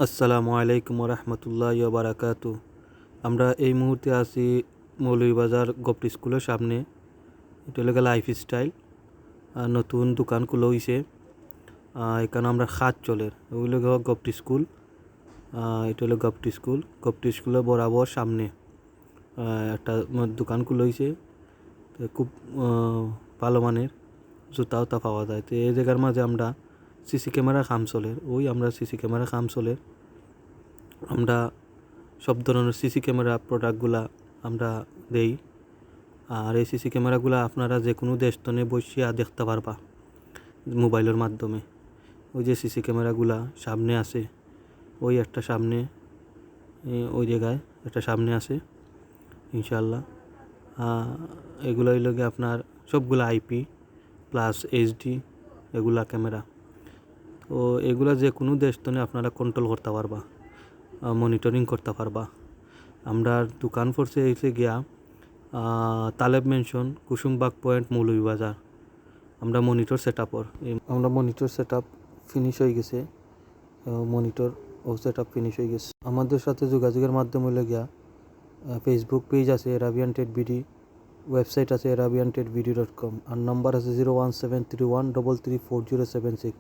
আসসালামু আলাইকুম রহমতুল্লাহ বারাকাতু। আমরা এই মুহূর্তে আছি মৌলভীবাজার গভট স্কুলের সামনে। এটা হলো লাইফস্টাইল নতুন দোকান খুলে হয়েছে। এখানে আমরা খাত চলের ওইগুলো গভট স্কুল। এটা হলো গভট স্কুলের বরাবর সামনে একটা দোকান খুলে হয়েছে। খুব ভালো মানের জুতা উতা পাওয়া যায়। তো এই জায়গার মাঝে আমরা সিসি ক্যামেরা কাম চলের আমরা সিসি ক্যামেরা কাম চলের আমরা সব ধরনের সিসি ক্যামেরা প্রোডাক্টগুলা আমরা দেই। আর এই সিসি ক্যামেরাগুলো আপনারা যে কোনো দেশতনে বসিয়া দেখতে পারবা মোবাইলের মাধ্যমে। ওই যে সিসি ক্যামেরাগুলা সামনে আছে, ওই একটা সামনে ওই জায়গায় একটা সামনে আছে ইনশাল্লাহ। এগুলো হইল গিয়ে আপনার সবগুলো আইপি প্লাস এইচডি এগুলা ক্যামেরা। তো এগুলা যে কোনো দেশতনে আপনারা কন্ট্রোল করতে পারবা, মনিটরিং করতে পারবা। আমরা দোকান পড়ছে এসে গিয়া তালেব মেনশন কুসুমবাগ পয়েন্ট মৌলভীবাজার। আমরা মনিটর সেট আপ ফিনিশ হয়ে গেছে। ফিনিশ হয়ে গেছে। আমাদের সাথে যোগাযোগের মাধ্যম হলে গিয়া ফেসবুক পেজ আছে এরাবিয়ান টেট বিডি, ওয়েবসাইট আছে arabiantetbd.com, আর নম্বর আছে 01731334076।